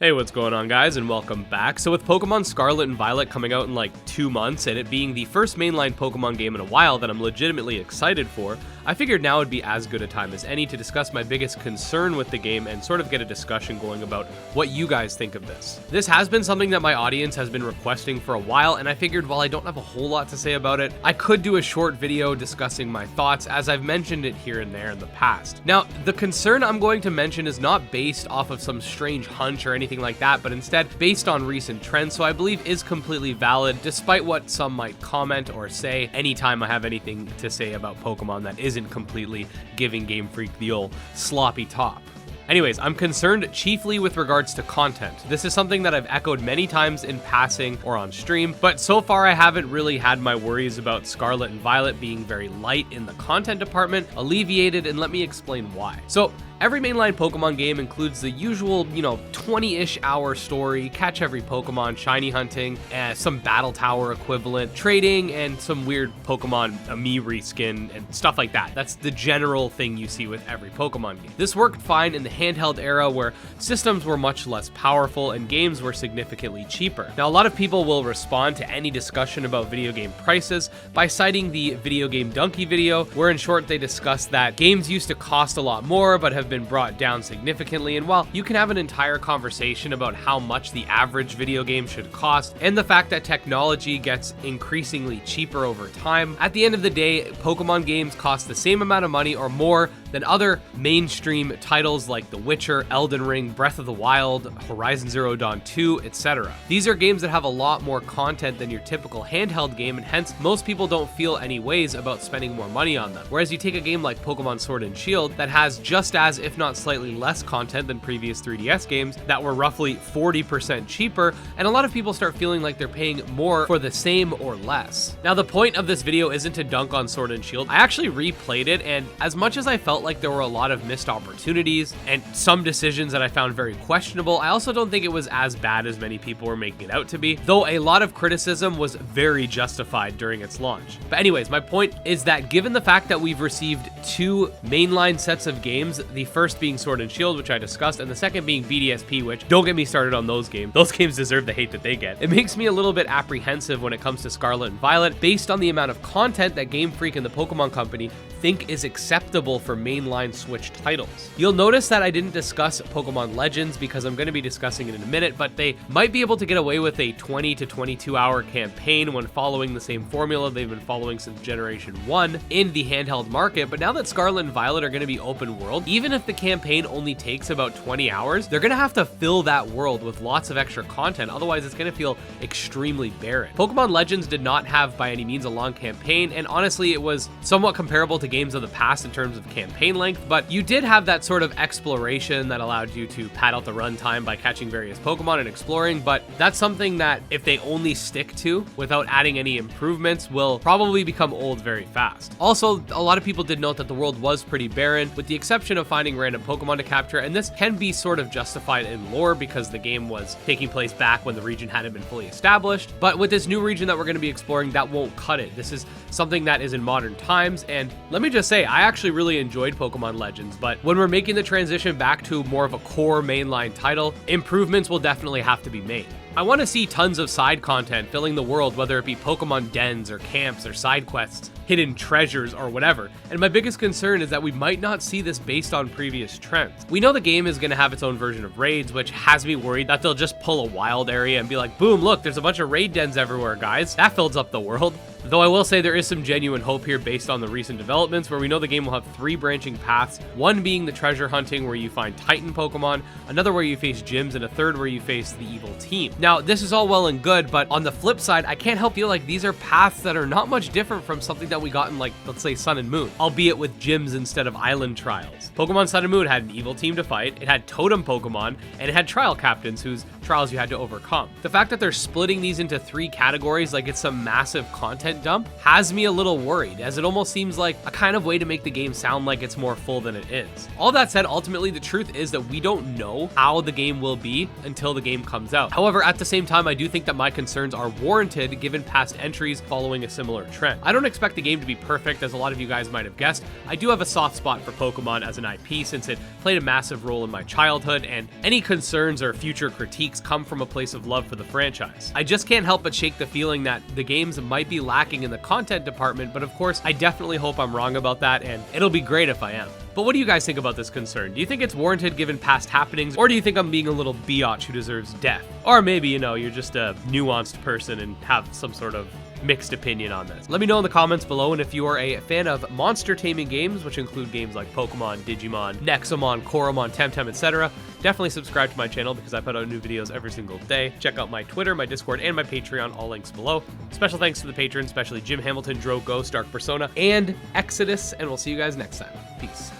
Hey, what's going on, guys, and welcome back. So with Pokemon Scarlet and Violet coming out in like 2 months, and it being the first mainline Pokemon game in a while that I'm legitimately excited for, I figured now would be as good a time as any to discuss my biggest concern with the game and sort of get a discussion going about what you guys think of this. This has been something that my audience has been requesting for a while, and I figured while I don't have a whole lot to say about it, I could do a short video discussing my thoughts as I've mentioned it here and there in the past. Now, the concern I'm going to mention is not based off of some strange hunch or anything like that, but instead based on recent trends, so I believe is completely valid despite what some might comment or say anytime I have anything to say about Pokemon that isn't completely giving Game Freak the old sloppy top. Anyways, I'm concerned chiefly with regards to content. This is something that I've echoed many times in passing or on stream, but so far I haven't really had my worries about Scarlet and Violet being very light in the content department alleviated, and let me explain why. So, every mainline Pokemon game includes the usual, 20-ish hour story, catch every Pokemon, shiny hunting, some battle tower equivalent, trading, and some weird Pokemon Ami reskin and stuff like that. That's the general thing you see with every Pokemon game. This worked fine in the handheld era where systems were much less powerful and games were significantly cheaper. Now, a lot of people will respond to any discussion about video game prices by citing the Video Game Donkey video, where in short they discuss that games used to cost a lot more but have been brought down significantly, and while you can have an entire conversation about how much the average video game should cost and the fact that technology gets increasingly cheaper over time, at the end of the day, Pokemon games cost the same amount of money or more than other mainstream titles like The Witcher, Elden Ring, Breath of the Wild, Horizon Zero Dawn 2, etc. These are games that have a lot more content than your typical handheld game, and hence most people don't feel any ways about spending more money on them. Whereas you take a game like Pokemon Sword and Shield that has just as, if not slightly less content than previous 3DS games that were roughly 40% cheaper, and a lot of people start feeling like they're paying more for the same or less. Now, the point of this video isn't to dunk on Sword and Shield. I actually replayed it, and as much as I felt like there were a lot of missed opportunities and some decisions that I found very questionable, I also don't think it was as bad as many people were making it out to be, though a lot of criticism was very justified during its launch. But anyways, my point is that given the fact that we've received 2 mainline sets of games, the first being Sword and Shield, which I discussed, and the second being BDSP, which don't get me started on those games. Those games deserve the hate that they get. It makes me a little bit apprehensive when it comes to Scarlet and Violet based on the amount of content that Game Freak and the Pokemon Company think is acceptable for mainline Switch titles. You'll notice that I didn't discuss Pokemon Legends because I'm going to be discussing it in a minute, but they might be able to get away with a 20 to 22 hour campaign when following the same formula they've been following since Generation 1 in the handheld market. But now that Scarlet and Violet are going to be open world, even if the campaign only takes about 20 hours, they're going to have to fill that world with lots of extra content, otherwise it's going to feel extremely barren. Pokemon Legends did not have by any means a long campaign, and honestly it was somewhat comparable to games of the past in terms of campaign length, but you did have that sort of exploration that allowed you to pad out the runtime by catching various Pokemon and exploring, but that's something that if they only stick to without adding any improvements will probably become old very fast. Also, a lot of people did note that the world was pretty barren, with the exception of finding random Pokemon to capture, and this can be sort of justified in lore because the game was taking place back when the region hadn't been fully established, but with this new region that we're going to be exploring, that won't cut it. This is something that is in modern times, and let me just say, I actually really enjoyed Pokemon Legends, but when we're making the transition back to more of a core mainline title, improvements will definitely have to be made. I want to see tons of side content filling the world, whether it be Pokemon dens or camps or side quests, hidden treasures or whatever. And my biggest concern is that we might not see this based on previous trends. We know the game is going to have its own version of raids, which has me worried that they'll just pull a wild area and be like, boom, look, there's a bunch of raid dens everywhere, guys. That fills up the world. Though I will say there is some genuine hope here based on the recent developments, where we know the game will have 3 branching paths, one being the treasure hunting where you find Titan Pokemon, another where you face gyms, and a third where you face the evil team. Now, this is all well and good, but on the flip side, I can't help feel like these are paths that are not much different from something that we got in, like, let's say Sun and Moon, albeit with gyms instead of island trials. Pokemon Sun and Moon had an evil team to fight, it had totem Pokemon, and it had trial captains whose trials you had to overcome. The fact that they're splitting these into 3 categories like it's some massive content content dump has me a little worried, as it almost seems like a kind of way to make the game sound like it's more full than it is. All that said, ultimately the truth is that we don't know how the game will be until the game comes out. However, at the same time, I do think that my concerns are warranted given past entries following a similar trend. I don't expect the game to be perfect, as a lot of you guys might have guessed. I do have a soft spot for Pokemon as an IP since it played a massive role in my childhood, and any concerns or future critiques come from a place of love for the franchise. I just can't help but shake the feeling that the games might be lacking in the content department, but of course, I definitely hope I'm wrong about that, and it'll be great if I am. But what do you guys think about this concern? Do you think it's warranted given past happenings, or do you think I'm being a little biatch who deserves death? Or maybe, you know, you're just a nuanced person and have some sort of mixed opinion on this. Let me know in the comments below, and if you are a fan of monster taming games, which include games like Pokemon, Digimon, Nexomon, Coromon, Temtem, etc., definitely subscribe to my channel because I put out new videos every single day. Check out my Twitter, my Discord, and my Patreon, all links below. Special thanks to the patrons, especially Jim Hamilton, Dro Ghost, Dark Persona, and Exodus, and we'll see you guys next time. Peace.